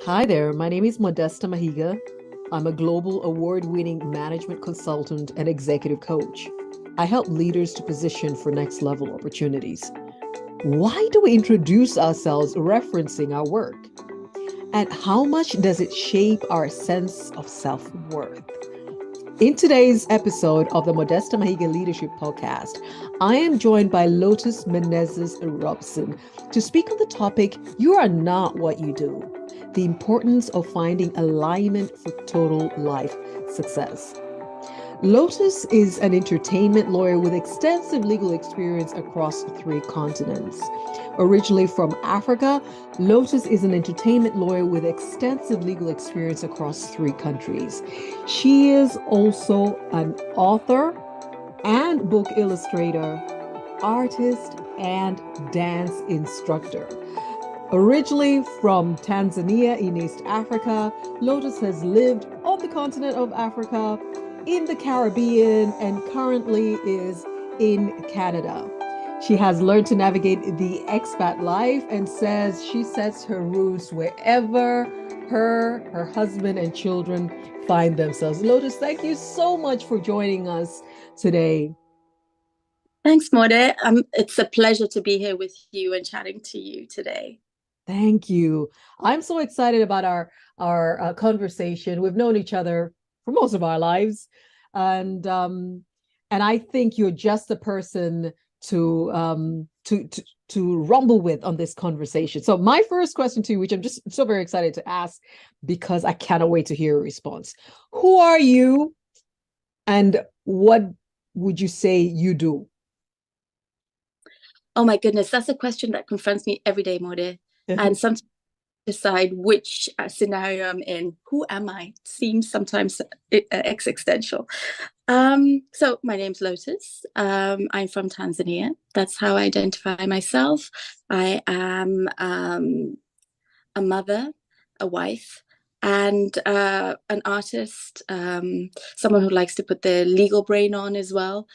Hi there, my name is Modesta Mahiga. I'm a global award-winning management consultant and executive coach. I help leaders to position for next level opportunities. Why do we introduce ourselves referencing our work? And how much does it shape our sense of self-worth? In today's episode of the Modesta Mahiga Leadership Podcast, I am joined by Lotus Menezes Robson to speak on the topic, You Are Not What You Do, the importance of finding alignment for total life success. Lotus is an entertainment lawyer with extensive legal experience across 3 continents. Originally from Africa, Lotus is an entertainment lawyer with extensive legal experience across 3 countries. She is also an author and book illustrator, artist, and dance instructor. Originally from Tanzania in East Africa, Lotus has lived on the continent of Africa, in the Caribbean, and currently is in Canada. She has learned to navigate the expat life and says she sets her roots wherever her husband, and children find themselves. Lotus, thank you so much for joining us today. Thanks, Mode. It's a pleasure to be here with you and chatting to you today. Thank you. I'm so excited about our conversation. We've known each other for most of our lives, and I think you're just the person to rumble with on this conversation. So my first question to you, which I'm just so very excited to ask because I cannot wait to hear a response. Who are you, and what would you say you do? Oh my goodness, that's a question that confronts me every day, Mode. And sometimes I decide which scenario I'm in. Who am I? Seems sometimes existential. So my name's Lotus. I'm from Tanzania. That's how I identify myself. I am a mother, a wife, and an artist, someone who likes to put their legal brain on as well,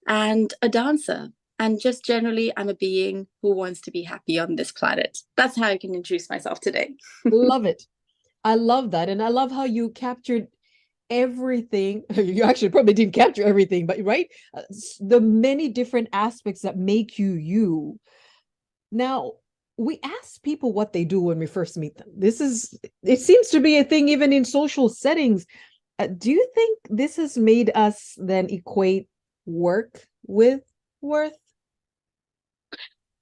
and a dancer. And just generally, I'm a being who wants to be happy on this planet. That's how I can introduce myself today. Love it. I love that. And I love how you captured everything. You actually probably didn't capture everything, but right? The many different aspects that make you you. Now, we ask people what they do when we first meet them. It seems to be a thing even in social settings. Do you think this has made us then equate work with worth?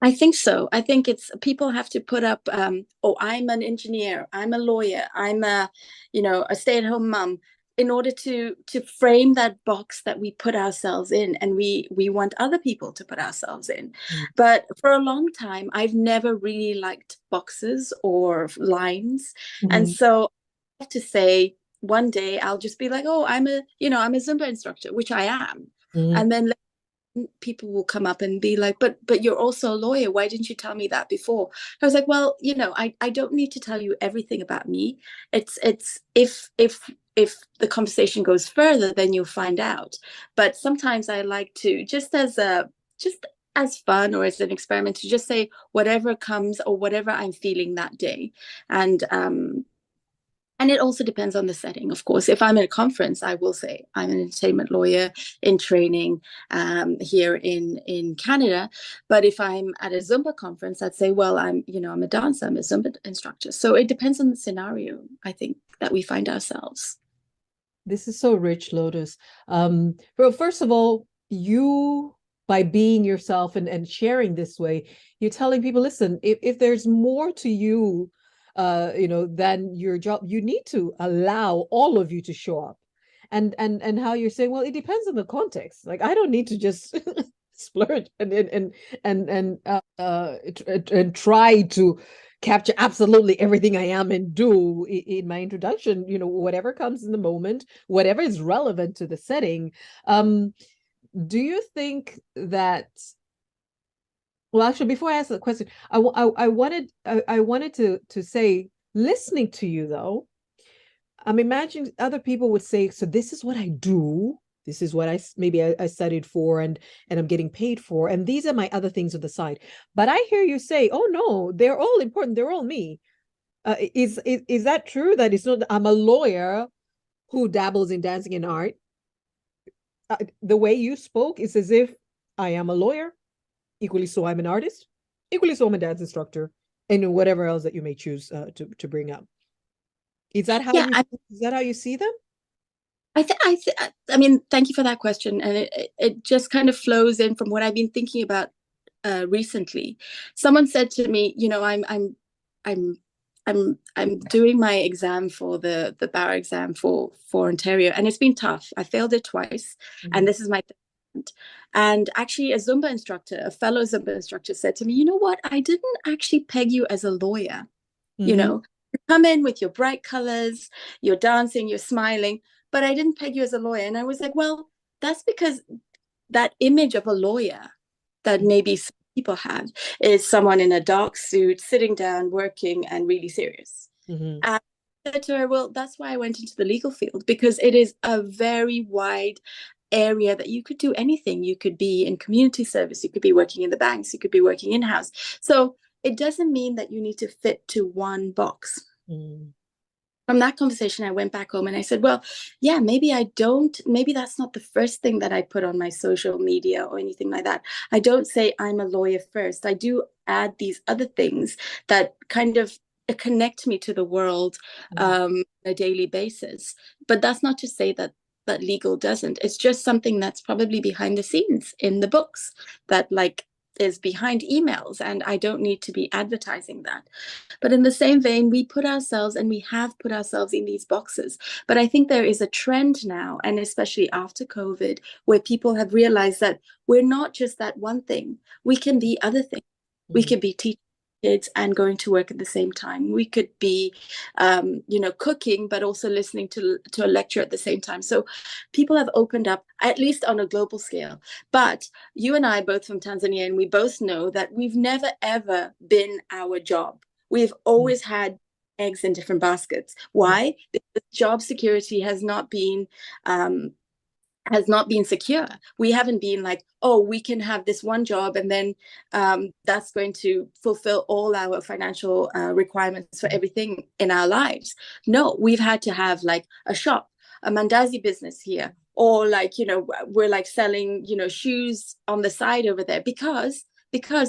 I think so. I think it's people have to put up, oh, I'm an engineer, I'm a lawyer, I'm a stay-at-home mom, in order to frame that box that we put ourselves in, and we want other people to put ourselves in. Mm. But for a long time, I've never really liked boxes or lines, and Mhm. so I have to say, one day I'll just be like, oh, I'm a Zumba instructor, which I am, Mhm. and then people will come up and be like, but you're also a lawyer, why didn't you tell me that before? I was like, well, I don't need to tell you everything about me. It's if the conversation goes further, then you'll find out. But sometimes I like to, just as fun or as an experiment, to just say whatever comes or whatever I'm feeling that day. And it also depends on the setting, of course. If I'm at a conference, I will say I'm an entertainment lawyer in training here in Canada. But if I'm at a Zumba conference, I'd say, well, I'm a dancer, I'm a Zumba instructor. So it depends on the scenario, I think, that we find ourselves. This is so rich, Lotus. Well, first of all, you, by being yourself and sharing this way, you're telling people, listen, if there's more to you, than your job, you need to allow all of you to show up. And how you're saying, well, it depends on the context. Like, I don't need to just splurge and try to capture absolutely everything I am and do in my introduction, whatever comes in the moment, whatever is relevant to the setting. Do you think that, well, actually, before I ask the question, I wanted to say, listening to you though, I'm imagining other people would say, so this is what I do. This is what I studied for and I'm getting paid for. And these are my other things on the side. But I hear you say, oh no, they're all important. They're all me. Is that true that it's not, I'm a lawyer who dabbles in dancing and art? The way you spoke is as if I am a lawyer, equally so I'm an artist, equally so I'm a dance instructor, and whatever else that you may choose to bring up. Is that how Yeah, you see them? I mean, thank you for that question, and it just kind of flows in from what I've been thinking about recently. Someone said to me, you know, I'm I'm doing my exam for the bar exam for Ontario, and it's been tough. I failed it twice, and this is my third. And actually, a Zumba instructor, a fellow Zumba instructor, said to me, you know what? I didn't actually peg you as a lawyer. You know, you come in with your bright colors, you're dancing, you're smiling, but I didn't peg you as a lawyer. And I was like, well, that's because that image of a lawyer that maybe some people have is someone in a dark suit, sitting down, working, and really serious. And I said to her, well, that's why I went into the legal field, because it is a very wide area that you could do anything. You could be in community service, you could be working in the banks, you could be working in-house. So it doesn't mean that you need to fit to one box. From that conversation, I went back home and I said, well, yeah, maybe that's not the first thing that I put on my social media or anything like that. I don't say I'm a lawyer first. I do add these other things that kind of connect me to the world on a daily basis. But that's not to say that legal doesn't. It's just something that's probably behind the scenes in the books that like is behind emails, and I don't need to be advertising that. But in the same vein, we have put ourselves in these boxes. But I think there is a trend now, and especially after COVID, where people have realized that we're not just that one thing. We can be other things. We could be teaching kids and going to work at the same time. We could be, cooking, but also listening to a lecture at the same time. So people have opened up, at least on a global scale. But you and I, both from Tanzania, and we both know that we've never, ever been our job. We've always had eggs in different baskets. Why? Because job security has not been secure. We haven't been like, oh, we can have this one job and then that's going to fulfill all our financial requirements for everything in our lives. No, we've had to have like a shop, a mandazi business here, or like, we're like selling, shoes on the side over there because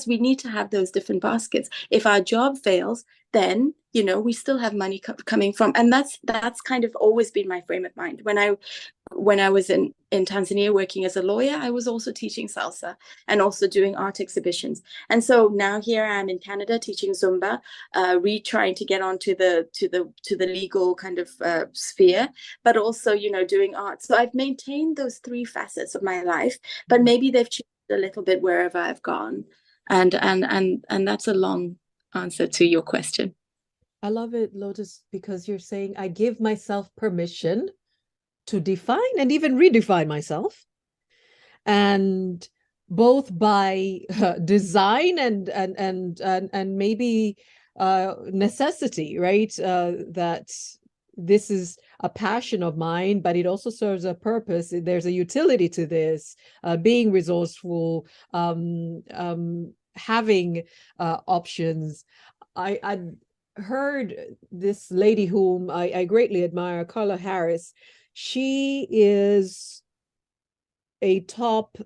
we need to have those different baskets. If our job fails, then we still have money coming from, and that's kind of always been my frame of mind. When I was in Tanzania working as a lawyer, I was also teaching salsa and also doing art exhibitions. And so now here I am in Canada teaching Zumba, trying to get onto the legal kind of sphere, but also doing art. So I've maintained those three facets of my life, but maybe they've changed a little bit wherever I've gone. And that's a long answer to your question. I love it, Lotus, because you're saying I give myself permission to define and even redefine myself, and both by design and maybe necessity, right? That this is a passion of mine, but it also serves a purpose. There's a utility to this, being resourceful, having options. I heard this lady whom I greatly admire, Carla Harris. She is a top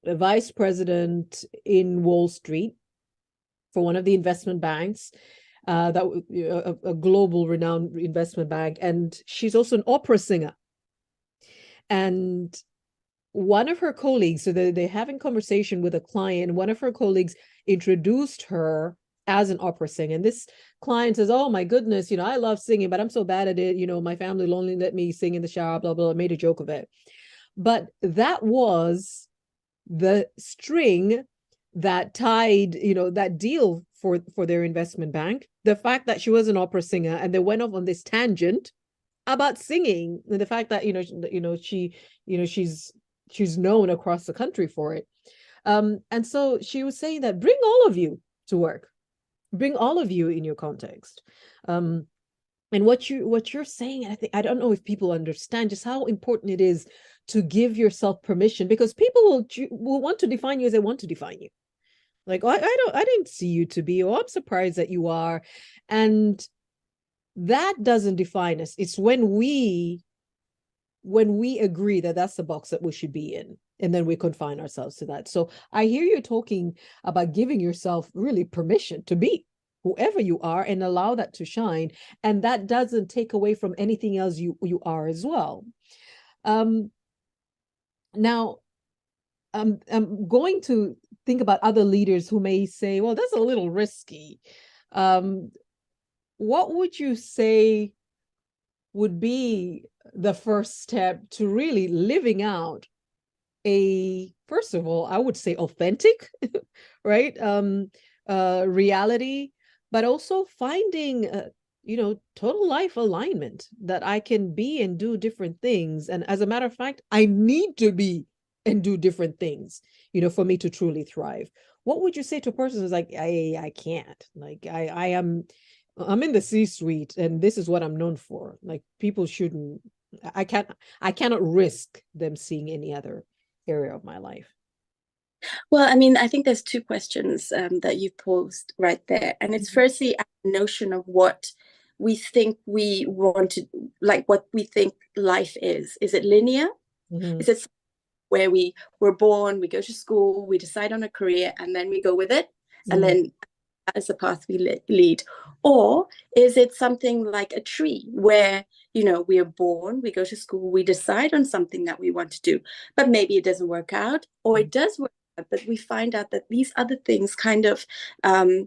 vice president in Wall Street for one of the investment banks, a global renowned investment bank. And she's also an opera singer. And one of her colleagues, so they're having conversation with a client, one of her colleagues introduced her as an opera singer. And this client says, oh my goodness, I love singing, but I'm so bad at it. My family will only let me sing in the shower, blah, blah, made a joke of it. But that was the string that tied, that deal for their investment bank. The fact that she was an opera singer, and they went off on this tangent about singing, and the fact that, she's known across the country for it. And so she was saying that bring all of you to work. Bring all of you in your context. And what you're saying, I don't know if people understand just how important it is to give yourself permission, because people will want to define you as they want to define you, Like, I didn't see you to be, or I'm surprised that you are. And that doesn't define us. It's when we agree that that's the box that we should be in, and then we confine ourselves to that. So I hear you talking about giving yourself really permission to be whoever you are and allow that to shine, and that doesn't take away from anything else you are as well. Now I'm going to think about other leaders who may say, well, that's a little risky. What would you say would be the first step to really living out a, first of all, I would say authentic, right? Reality, but also finding, total life alignment, that I can be and do different things. And as a matter of fact, I need to be and do different things, for me to truly thrive. What would you say to a person who's like, I can't, like, I'm in the C-suite and this is what I'm known for. Like, people shouldn't, I cannot risk them seeing any other area of my life. Well, I mean, I think there's two questions that you've posed right there. And it's firstly a notion of what we think we want to, like what we think life is. Is it linear? Mm-hmm. Is it where we were born, we go to school, we decide on a career, and then we go with it? And then that is the path we lead. Or is it something like a tree where, we are born, we go to school, we decide on something that we want to do, but maybe it doesn't work out, or it does work out, but we find out that these other things kind of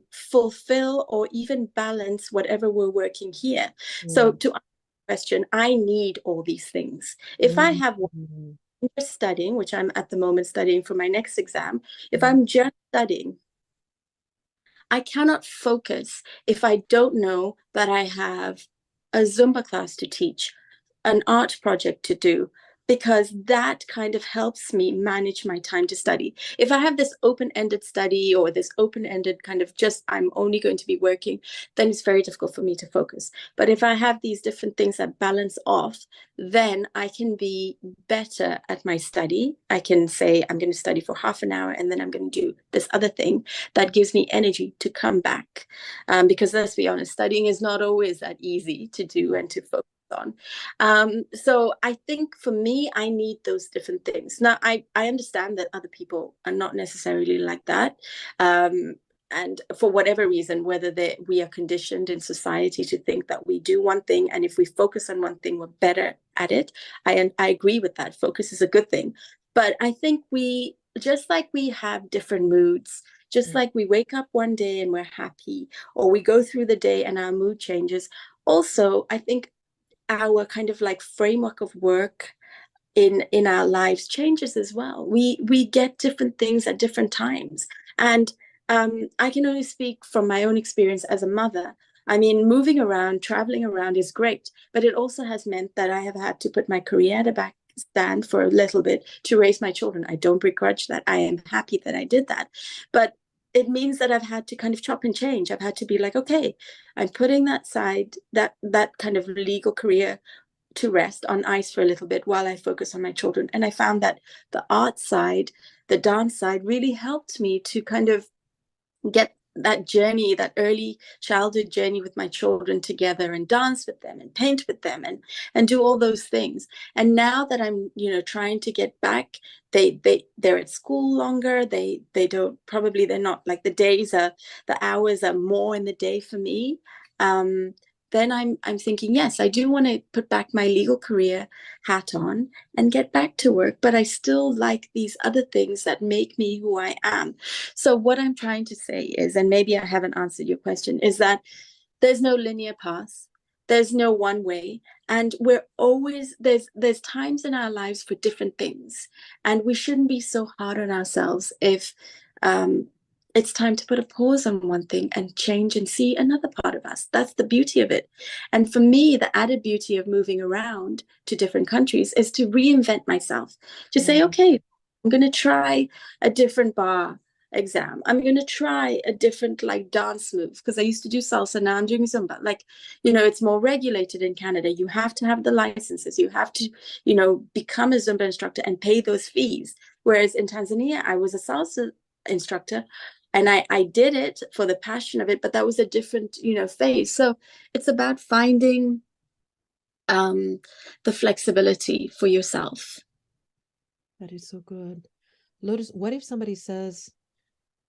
fulfill or even balance whatever we're working here. So to answer the question, I need all these things. If I have just studying, which I'm at the moment studying for my next exam, if I'm just studying, I cannot focus if I don't know that I have a Zumba class to teach, an art project to do, because that kind of helps me manage my time to study. If I have this open-ended study or this open-ended kind of just, I'm only going to be working, then it's very difficult for me to focus. But if I have these different things that balance off, then I can be better at my study. I can say, I'm going to study for half an hour and then I'm going to do this other thing that gives me energy to come back. Because let's be honest, studying is not always that easy to do and to focus on. So I think for me, I need those different things. Now, I understand that other people are not necessarily like that. And for whatever reason, whether we are conditioned in society to think that we do one thing, and if we focus on one thing, we're better at it. I agree with that. Focus is a good thing. But I think just like we have different moods, just like we wake up one day and we're happy, or we go through the day and our mood changes. Also, I think our kind of like framework of work in our lives changes as well. We get different things at different times. And I can only speak from my own experience as a mother. I mean, moving around, traveling around is great, but it also has meant that I have had to put my career at a back stand for a little bit to raise my children. I don't begrudge that. I am happy that I did that. But it means that I've had to kind of chop and change. I've had to be like, okay, I'm putting that side, that kind of legal career to rest on ice for a little bit while I focus on my children. And I found that the art side, the dance side really helped me to kind of get that journey, that early childhood journey with my children together, and dance with them and paint with them and do all those things. And now that I'm, trying to get back, they're at school longer. They don't, probably they're not like the hours are more in the day for me. Then I'm thinking, yes, I do want to put back my legal career hat on and get back to work, but I still like these other things that make me who I am. So what I'm trying to say is, and maybe I haven't answered your question, is that there's no linear path. There's no one way. And we're always, there's times in our lives for different things. And we shouldn't be so hard on ourselves if it's time to put a pause on one thing and change and see another part of us. That's the beauty of it. And for me, the added beauty of moving around to different countries is to reinvent myself, to say, okay, I'm going to try a different bar exam. I'm going to try a different like dance move, because I used to do salsa. Now I'm doing Zumba. Like, it's more regulated in Canada. You have to have the licenses. You have to, become a Zumba instructor and pay those fees. Whereas in Tanzania, I was a salsa instructor, And I did it for the passion of it, but that was a different, phase. So it's about finding the flexibility for yourself. That is so good. Lotus, what if somebody says,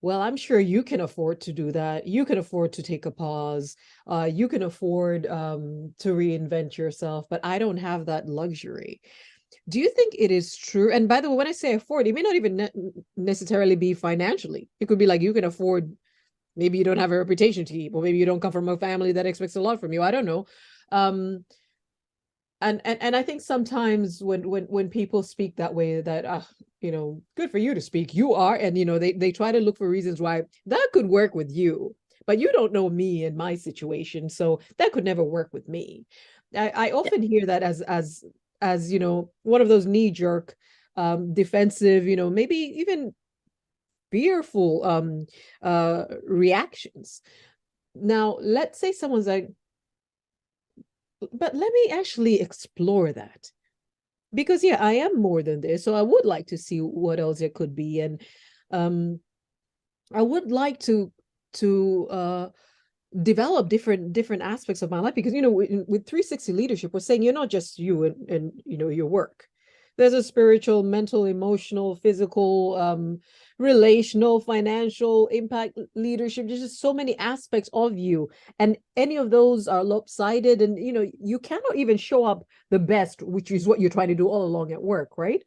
well, I'm sure you can afford to do that. You can afford to take a pause. You can afford to reinvent yourself, but I don't have that luxury. Do you think it is true? And by the way, when I say afford, it may not even necessarily be financially. It could be like you can afford, maybe you don't have a reputation to keep, or maybe you don't come from a family that expects a lot from you. I don't know. And I think sometimes when people speak that way, that good for you to speak, you are, and they try to look for reasons why that could work with you, but you don't know me and my situation, so that could never work with me. I often hear that as one of those knee-jerk defensive, maybe even fearful reactions. Now let's say someone's like, but let me actually explore that, because yeah, I am more than this, so I would like to see what else it could be. And I would like to develop different aspects of my life, because with 360 leadership, we're saying you're not just you and your work. There's a spiritual, mental, emotional, physical, relational, financial impact leadership. There's just so many aspects of you, and any of those are lopsided, and you cannot even show up the best, which is what you're trying to do all along at work, right?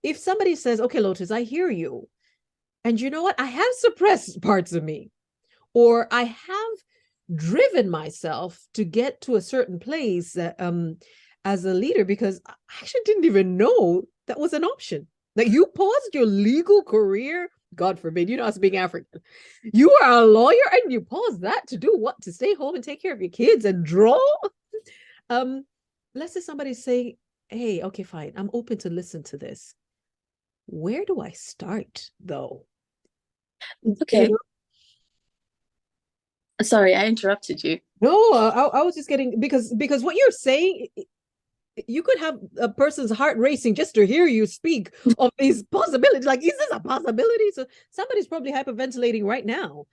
If somebody says, okay, Lotus, I hear you, and you know what, I have suppressed parts of me, or I have driven myself to get to a certain place as a leader, because I actually didn't even know that was an option. Like, you paused your legal career, God forbid, us being African, you are a lawyer and you pause that to do what? To stay home and take care of your kids and draw? Let's say somebody say, hey, okay, fine, I'm open to listen to this. Where do I start, though? Okay. Sorry, I interrupted you. No, I was just getting, because what you're saying, you could have a person's heart racing just to hear you speak of these possibilities. Like, is this a possibility? So somebody's probably hyperventilating right now,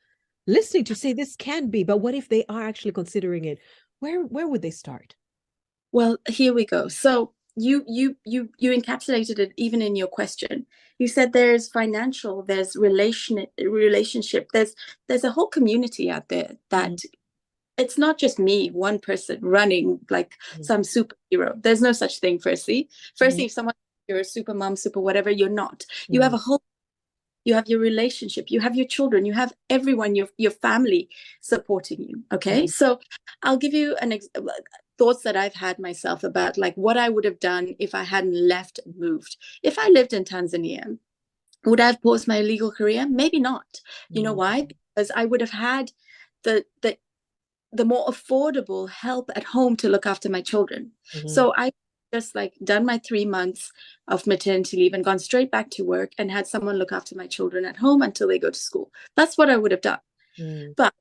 listening to say this can be, but what if they are actually considering it? Where would they start? Well, here we go. So you encapsulated it even in your question. You said there's financial, there's relationship, there's a whole community out there that it's not just me, one person running like some superhero. There's no such thing. Firstly, if someone, you're a super mom, super whatever, you're not. You have a whole, you have your relationship, you have your children, you have everyone, your family supporting you. Okay, so I'll give you thoughts that I've had myself about like what I would have done if I hadn't left and moved. If I lived in Tanzania, would I have paused my legal career? Maybe not. You know why? Because I would have had the more affordable help at home to look after my children. So I just like done my 3 months of maternity leave and gone straight back to work and had someone look after my children at home until they go to school. That's what I would have done. But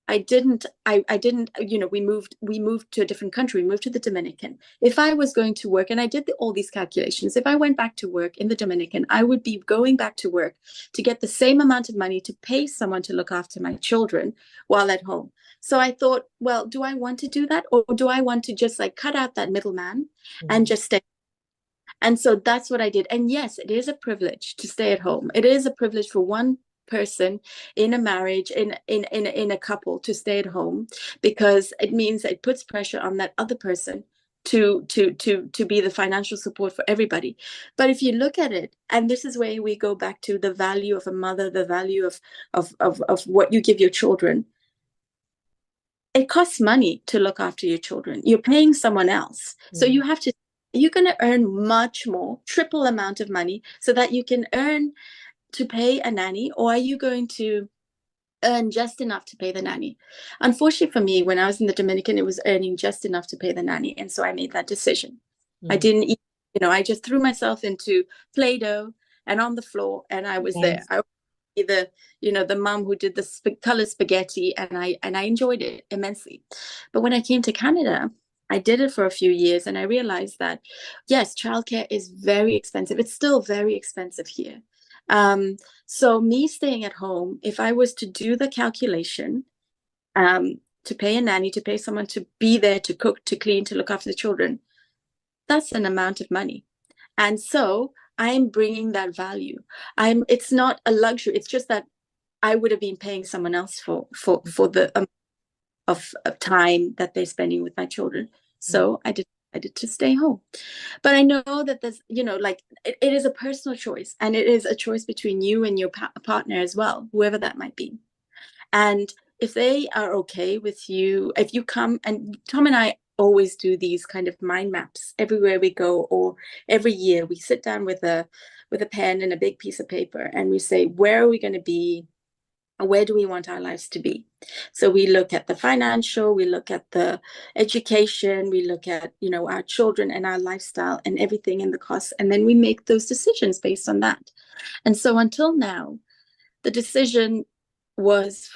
I didn't, we moved to a different country, we moved to the Dominican. If I was going to work, and I did all these calculations, if I went back to work in the Dominican, I would be going back to work to get the same amount of money to pay someone to look after my children while at home. So I thought, well, do I want to do that? Or do I want to just like cut out that middleman and just stay? And so that's what I did. And yes, it is a privilege to stay at home. It is a privilege for one person in a marriage, in a couple, to stay at home, because it means it puts pressure on that other person to be the financial support for everybody. But if you look at it, and this is where we go back to the value of a mother, the value of what you give your children. It costs money to look after your children. You're paying someone else. So you're going to earn much more, triple amount of money, so that you can earn to pay a nanny, or are you going to earn just enough to pay the nanny? Unfortunately for me, when I was in the Dominican, it was earning just enough to pay the nanny. And so I made that decision. I didn't eat, I just threw myself into Play-Doh and on the floor, and I was there. I was the mom who did the color spaghetti, and I enjoyed it immensely. But when I came to Canada, I did it for a few years, and I realized that, yes, childcare is very expensive. It's still very expensive here. So me staying at home, if I was to do the calculation, to pay a nanny, to pay someone to be there, to cook, to clean, to look after the children, that's an amount of money. And so I am bringing that value. It's not a luxury. It's just that I would have been paying someone else for the of time that they're spending with my children. So I decided to stay home. But I know that there's, like it is a personal choice, and it is a choice between you and your partner as well, whoever that might be. And if they are okay with you, if you come, and Tom and I always do these kind of mind maps everywhere we go, or every year we sit down with a pen and a big piece of paper, and we say, where are we going to be? Where do we want our lives to be? So we look at the financial, we look at the education, we look at, our children and our lifestyle and everything and the costs, and then we make those decisions based on that. And so until now, the decision was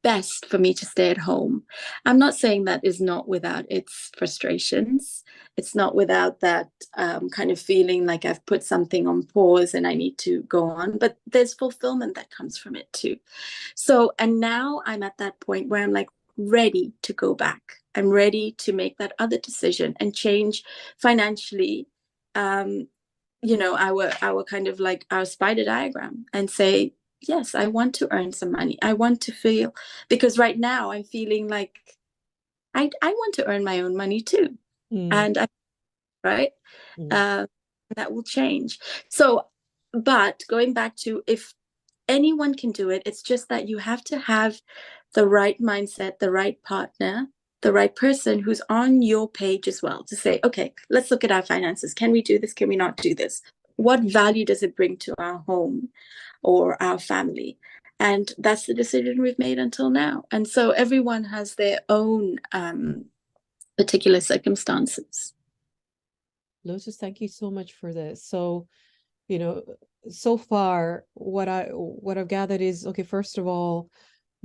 best for me to stay at home. I'm not saying that is not without its frustrations. It's not without that kind of feeling like I've put something on pause and I need to go on, but there's fulfillment that comes from it too. So, and now I'm at that point where I'm like ready to go back. I'm ready to make that other decision and change financially, our kind of like our spider diagram, and say, yes, I want to earn some money. I want to feel, because right now I'm feeling like I want to earn my own money too. And right. That will change. So, but going back to, if anyone can do it, it's just that you have to have the right mindset, the right partner, the right person who's on your page as well, to say, okay, let's look at our finances. Can we do this? Can we not do this? What value does it bring to our home or our family? And that's the decision we've made until now. And so everyone has their own particular circumstances. Lotus, thank you so much for this. So, so far what I've gathered is, okay, first of all,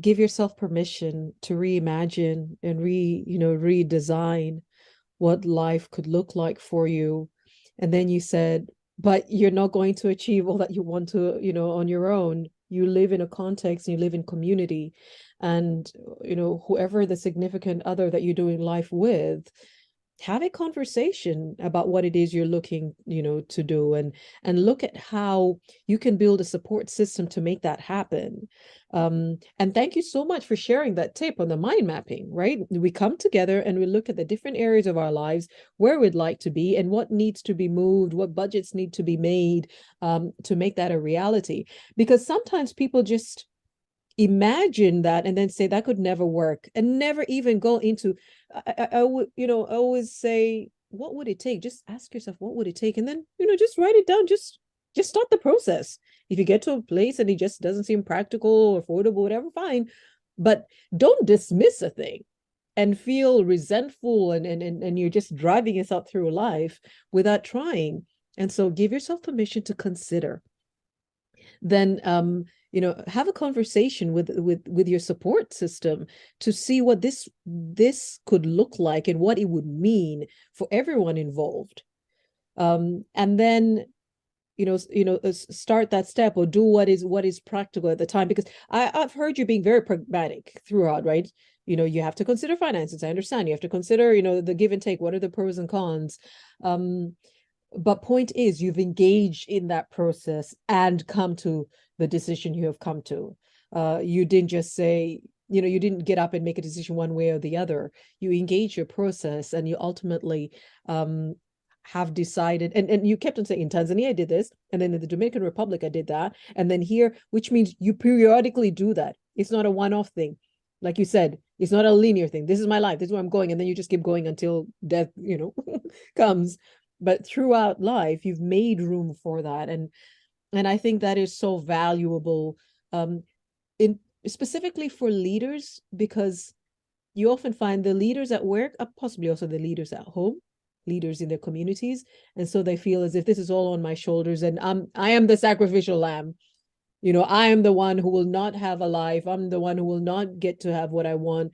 give yourself permission to reimagine and redesign what life could look like for you. And then you said, but you're not going to achieve all that you want to, on your own. You live in a context, you live in community, and whoever the significant other that you're doing life with, have a conversation about what it is you're looking, to do, and look at how you can build a support system to make that happen. And thank you so much for sharing that tip on the mind mapping, right? We come together and we look at the different areas of our lives where we'd like to be and what needs to be moved, what budgets need to be made, to make that a reality. Because sometimes people just imagine that and then say that could never work, and never even go into, I would, I always say, what would it take? Just ask yourself, what would it take? And then, just write it down. Just start the process. If you get to a place and it just doesn't seem practical or affordable, whatever, fine. But don't dismiss a thing and feel resentful and you're just driving yourself through life without trying. And so give yourself permission to consider. Then have a conversation with your support system to see what this could look like and what it would mean for everyone involved. And then start that step, or do what is practical at the time, because I've heard you being very pragmatic throughout, right? You have to consider finances. I understand. You have to consider, the give and take. What are the pros and cons? But point is, you've engaged in that process and come to the decision you have come to. You didn't just say, you didn't get up and make a decision one way or the other. You engage your process, and you ultimately have decided. And you kept on saying, in Tanzania I did this, and then in the Dominican Republic I did that, and then here, which means you periodically do that. It's not a one-off thing. Like you said, it's not a linear thing. This is my life. This is where I'm going, and then you just keep going until death, comes. But throughout life, you've made room for that. And I think that is so valuable, in specifically for leaders, because you often find the leaders at work are possibly also the leaders at home, leaders in their communities. And so they feel as if this is all on my shoulders, and I am the sacrificial lamb. I am the one who will not have a life. I'm the one who will not get to have what I want,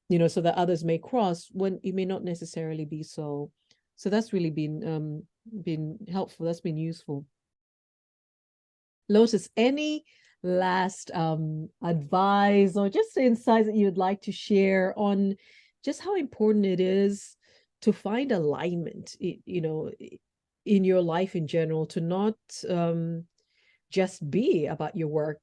so that others may cross, when it may not necessarily be so. So that's really been helpful. That's been useful. Lotus, any last advice or just insights that you'd like to share on just how important it is to find alignment, in your life in general, to not just be about your work.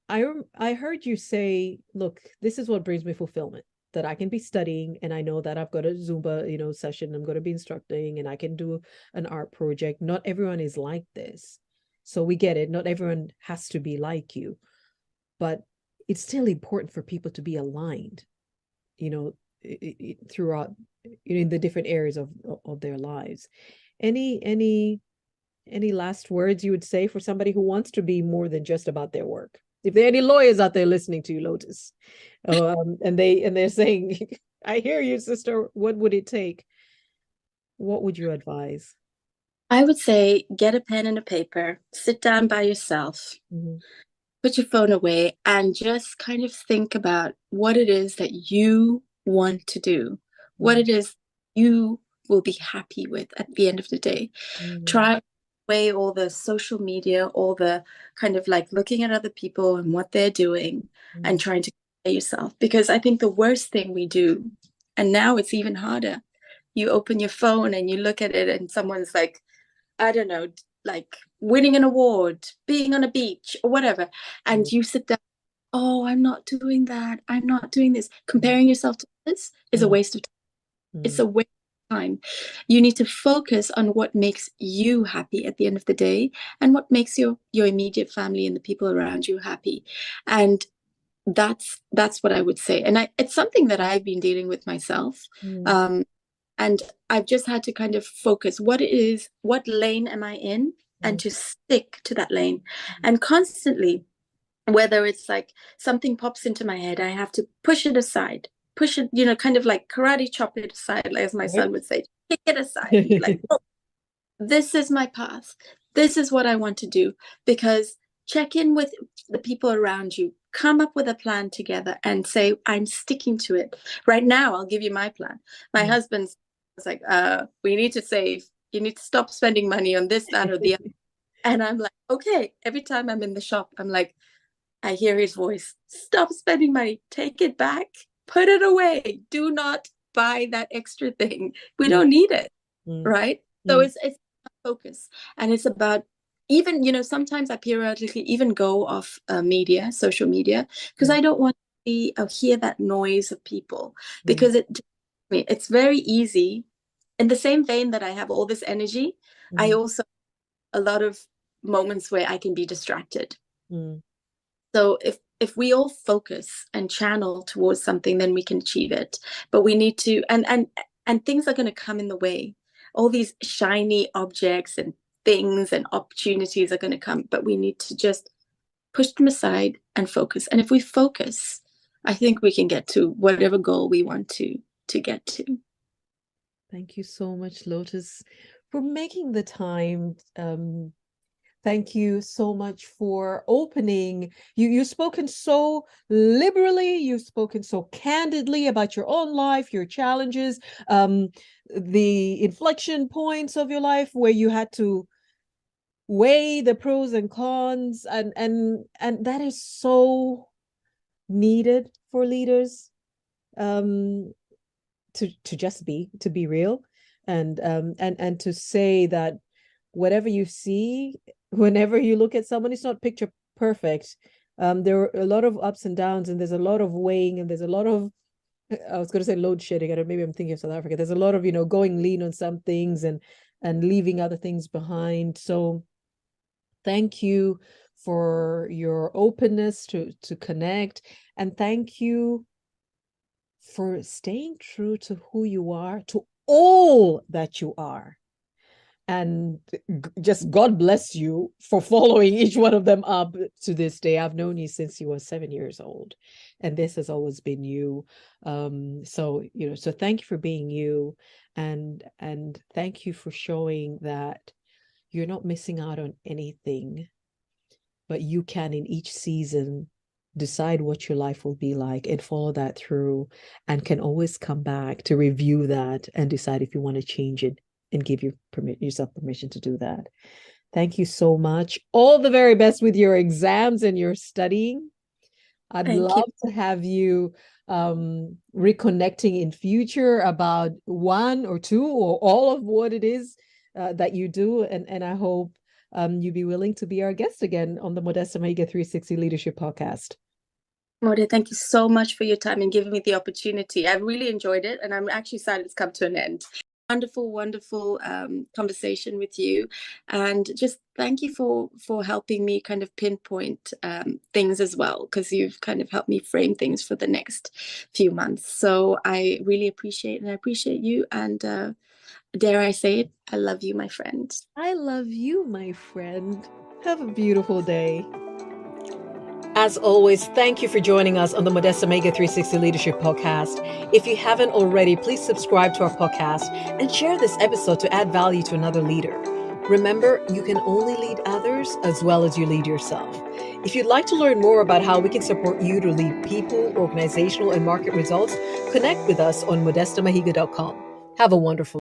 I heard you say, look, this is what brings me fulfillment, that I can be studying and I know that I've got a Zumba, session I'm going to be instructing, and I can do an art project. Not everyone is like this. So we get it. Not everyone has to be like you, but it's still important for people to be aligned, throughout in the different areas of their lives. Any last words you would say for somebody who wants to be more than just about their work? If there are any lawyers out there listening to you, Lotus, and they're saying, "I hear you, sister. What would it take?" What would you advise? I would say get a pen and a paper, sit down by yourself, put your phone away, and just kind of think about what it is that you want to do, what it is you will be happy with at the end of the day. Try away all the social media, all the kind of like looking at other people and what they're doing and trying to compare yourself. Because I think the worst thing we do, and now it's even harder, you open your phone and you look at it and someone's like, I don't know, like winning an award, being on a beach or whatever. And you sit down, oh, I'm not doing that. I'm not doing this. Comparing yourself to this is a waste of time. It's a waste of time. You need to focus on what makes you happy at the end of the day and what makes your immediate family and the people around you happy. And that's what I would say. And it's something that I've been dealing with myself. And I've just had to kind of focus what lane am I in, and to stick to that lane. And constantly, whether it's like something pops into my head, I have to push it aside, push it, kind of like karate chop it aside, as my son would say, kick it aside. Like, oh, this is my path. This is what I want to do. Because check in with the people around you, come up with a plan together and say, I'm sticking to it. Right now, I'll give you my plan. My husband's like, we need to save. You need to stop spending money on this, that, or the other. And I'm like, okay. Every time I'm in the shop, I'm like, I hear his voice. Stop spending money. Take it back. Put it away. Do not buy that extra thing. We don't need it. Right? So it's focus. And it's about, even, sometimes I periodically even go off social media, because I don't want to hear that noise of people, because it's very easy. In the same vein that I have all this energy, I also a lot of moments where I can be distracted. So if we all focus and channel towards something, then we can achieve it. But we need to, and things are going to come in the way. All these shiny objects and things and opportunities are going to come, but we need to just push them aside and focus. And if we focus, I think we can get to whatever goal we want to get to. Thank you so much, Lotus, for making the time. Thank you so much for opening. You've spoken so liberally. You've spoken so candidly about your own life, your challenges, the inflection points of your life where you had to weigh the pros and cons, and that is so needed for leaders, to just be real, and to say that whatever you see, whenever you look at someone, it's not picture perfect. There are a lot of ups and downs, and there's a lot of weighing, and there's a lot of, I was going to say load shedding. I don't, maybe I'm thinking of South Africa. There's a lot of, going lean on some things and leaving other things behind. So thank you for your openness to connect, and thank you for staying true to who you are, to all that you are. And just God bless you for following each one of them up to this day. I've known you since you were 7 years old, and this has always been you. So thank you for being you, and thank you for showing that you're not missing out on anything, but you can, in each season, decide what your life will be like and follow that through, and can always come back to review that and decide if you want to change it and give yourself permission to do that. Thank you so much. All the very best with your exams and your studying. I'd Thank you. love to have you reconnecting in future about one or two or all of what it is that you do. And I hope you'd be willing to be our guest again on the Modesta Mahiga 360 Leadership Podcast. Modesta, thank you so much for your time and giving me the opportunity. I've really enjoyed it, and I'm actually sad it's come to an end. Wonderful, wonderful conversation with you, and just thank you for helping me kind of pinpoint things as well, because you've kind of helped me frame things for the next few months. So I really appreciate, and I appreciate you, and dare I say it, I love you, my friend. I love you, my friend. Have a beautiful day. As always, thank you for joining us on the Modesta Mahiga 360 Leadership Podcast. If you haven't already, please subscribe to our podcast and share this episode to add value to another leader. Remember, you can only lead others as well as you lead yourself. If you'd like to learn more about how we can support you to lead people, organizational, and market results, connect with us on modestamahiga.com. Have a wonderful day.